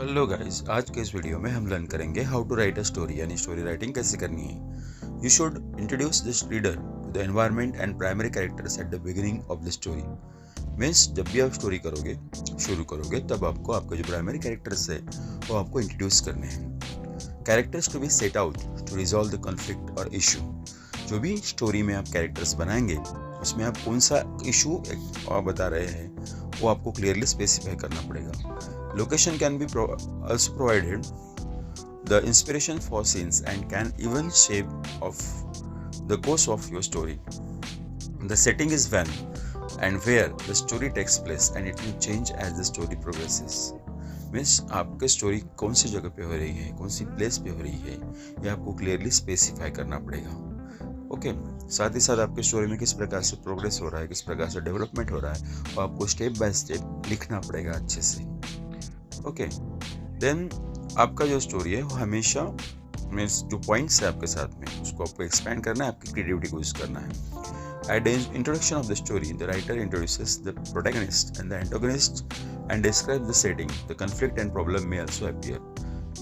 Hello guys, आज के इस वीडियो में हम लर्न करेंगे how to write a story यानी स्टोरी राइटिंग कैसे करनी है। You should introduce this reader to the environment and primary characters at the beginning of the story. Means जब भी आप स्टोरी शुरू करोगे तब आपको आपके जो प्राइमरी कैरेक्टर्स है वो आपको इंट्रोड्यूस करने हैं। Characters to be set out to resolve the conflict और इशू। जो भी स्टोरी में आप कैरेक्टर्स बनाएंगे उसमें आप कौन सा इशू बता रहे हैं वो आपको क्लियरली स्पेसिफाई करना पड़ेगा। Location can be also provided the inspiration for scenes and can even shape of the course of your story. The setting is when and where the story takes place and it will change as the story progresses. Means आपकी story कौन सी जगह पे हो रही है, कौन सी place पे हो रही है, ये आपको क्लियरली स्पेसिफाई करना पड़ेगा। ओके साथ ही साथ आपकी स्टोरी में किस प्रकार से प्रोग्रेस हो रहा है, किस प्रकार से डेवलपमेंट हो रहा है, वो आपको स्टेप बाय स्टेप लिखना पड़ेगा अच्छे से। ओके देन आपका जो स्टोरी है वो हमेशा मीन्स जो पॉइंट्स है आपके साथ में उसको आपको एक्सपेंड करना है, आपकी क्रिएटिविटी को यूज करना है। At the introduction of the story the writer introduces the protagonist and the antagonist and describe the setting the conflict and problem may also appear.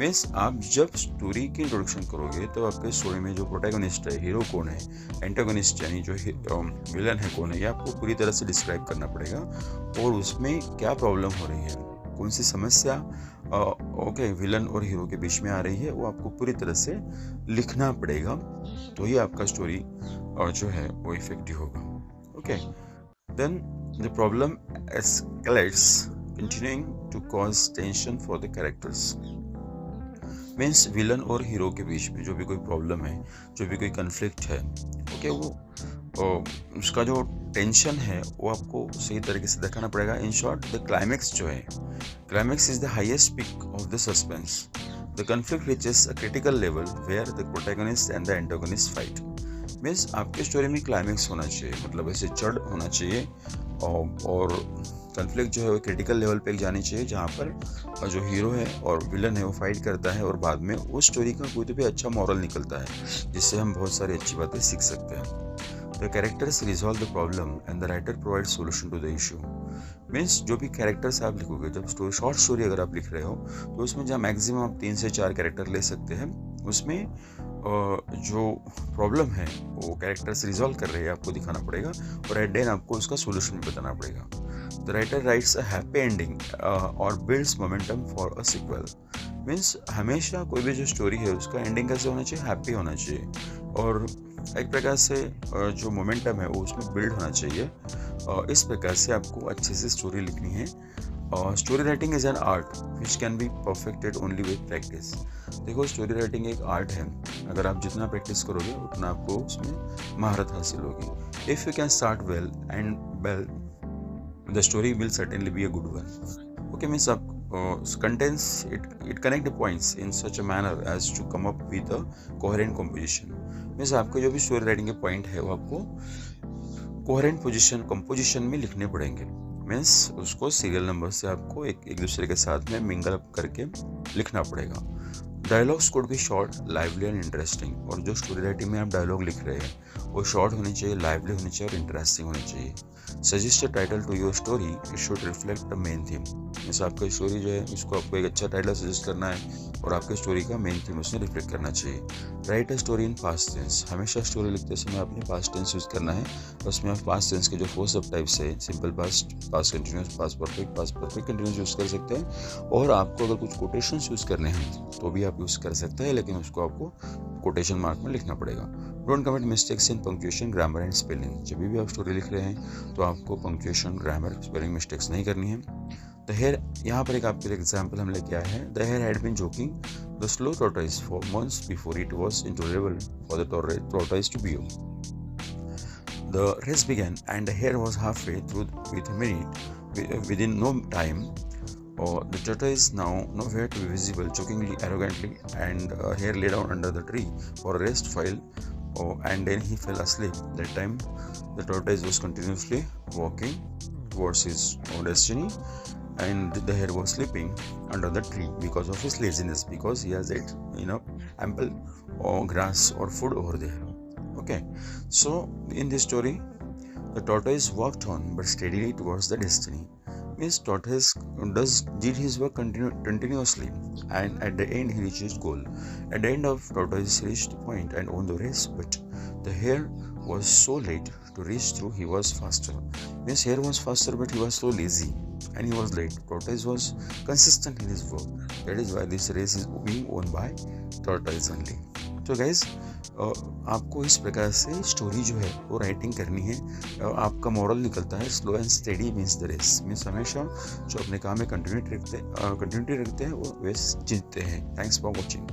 Means आप जब स्टोरी की इंट्रोडक्शन करोगे तो आपके स्टोरी में जो प्रोटैगनिस्ट है, हीरो कौन है, एंटागनिस्ट यानी जो विलन है कौन है, ये आपको पूरी तरह से डिस्क्राइब करना पड़ेगा और उसमें क्या प्रॉब्लम हो रही है, कौन सी समस्या विलन और हीरो के बीच में आ रही है, वो आपको पूरी तरह से लिखना पड़ेगा। तो ही आपका स्टोरी जो है वो इफेक्टिव होगा। Okay then the problem escalates continuing to cause tension for the characters. Means villain और हीरो के बीच में जो भी कोई प्रॉब्लम है, जो भी कोई कन्फ्लिक्ट है, वो उसका जो टेंशन है वो आपको सही तरीके से दिखाना पड़ेगा। इन शॉर्ट द क्लाइमेक्स जो है, climax is the highest peak of the suspense. The conflict reaches a critical level where the protagonist and the antagonist fight. Means आपके स्टोरी में क्लाइमेक्स होना चाहिए, मतलब ऐसे चढ़ होना चाहिए और कॉन्फ्लिक्ट जो है वो क्रिटिकल लेवल पे जानी चाहिए जहाँ पर जो हीरो है और विलन है वो फाइट करता है और बाद में उस स्टोरी का कोई तो भी अच्छा मॉरल निकलता है जिससे हम बहुत सारी अच्छी बातें सीख सकते हैं। The characters resolve the problem and the writer provides solution to the issue. Means जो भी कैरेक्टर्स आप लिखोगे, जब स्टोरी शॉर्ट स्टोरी अगर आप लिख रहे हो तो उसमें जहाँ मैक्सिमम आप 3 से 4 कैरेक्टर ले सकते हैं, उसमें जो प्रॉब्लम है वो कैरेक्टर्स रिजॉल्व कर रहे हैं आपको दिखाना पड़ेगा और एट देन आपको उसका सोल्यूशन भी बताना पड़ेगा। The writer writes a happy ending और builds momentum for a sequel. Means हमेशा कोई भी जो स्टोरी है उसका एंडिंग कैसे होना चाहिए, हैप्पी होना चाहिए और एक प्रकार से जो मोमेंटम है वो उसमें बिल्ड होना चाहिए। इस प्रकार से आपको अच्छे से स्टोरी लिखनी है। Story writing is an art which can be perfected only with practice. देखो स्टोरी राइटिंग एक आर्ट है, अगर आप जितना प्रैक्टिस करोगे उतना आपको उसमें महारत हासिल होगी। If you can start well and well the story will certainly be a good one. Okay means आप contains it connect the points in such a manner as to come up with a coherent composition। Means आपके जो भी story writing के point है वो आपको coherent composition में लिखने पड़ेंगे। मीन्स उसको सीरियल नंबर से आपको एक दूसरे के साथ में मिंगल अप करके लिखना पड़ेगा। Dialogues could be short, lively and interesting. और जो स्टोरी राइटिंग में आप डायलॉग लिख रहे हैं वो शॉर्ट होनी चाहिए, लाइवली होनी चाहिए और इंटरेस्टिंग होनी चाहिए। Suggest a title to your story, it should reflect the main theme. Means आपका स्टोरी जो है उसको आपको एक अच्छा टाइटल सजेस्ट करना है और आपके स्टोरी का मेन थीम उसमें रिफ्लेक्ट करना चाहिए। Write a story in past tense. हमेशा स्टोरी लिखते समय आपने पास्ट टेंस यूज़ करना है। उसमें आप पास्ट टेंस के जो 4 सब टाइप्स है, simple past, past continuous, past perfect continuous use कर सकते हैं। और आपको अगर कुछ कोटेशंस यूज़ करने हैं तो भी आप यूज़ कर सकते हैं, लेकिन उसको आपको कोटेशन मार्क में लिखना पड़ेगा। Don't commit mistakes in punctuation, grammar and spelling. जब भी आप स्टोरी लिख रहे हैं तो आपको पंक्चुएशन, ग्रामर, स्पेलिंग मिस्टेक्स नहीं करनी है। द हेयर, यहाँ पर एक आपके लिए एग्जाम्पल हम लेके आए हैं। The hare had been joking the slow tortoise for months before it was intolerable for the tortoise to bear. The race began and the hare was halfway through with a minute within no time. The tortoise now nowhere to be visible, jokingly, arrogantly, and hare lay down under the tree for a rest and then he fell asleep. That time the tortoise was continuously walking towards his own destiny, and the hare was sleeping under the tree because of his laziness, because he has ample grass or food over there. Okay, so in this story the tortoise walked on but steadily towards the destiny. Means tortoise did his work continuously, and at the end he reached his goal. At the end of tortoise reached the point and won the race, but the hare was so late to reach through. He was faster. Means hare was faster, but he was so lazy and he was late. Tortoise was consistent in his work. That is why this race is being won by tortoise only. So guys, आपको इस प्रकार से story जो है वो writing करनी है. आपका मॉरल निकलता है slow and steady means the race. Means हमेशा जो अपने काम में कंटिन्यूटी रखते हैं वो रेस जीतते हैं. Thanks for watching.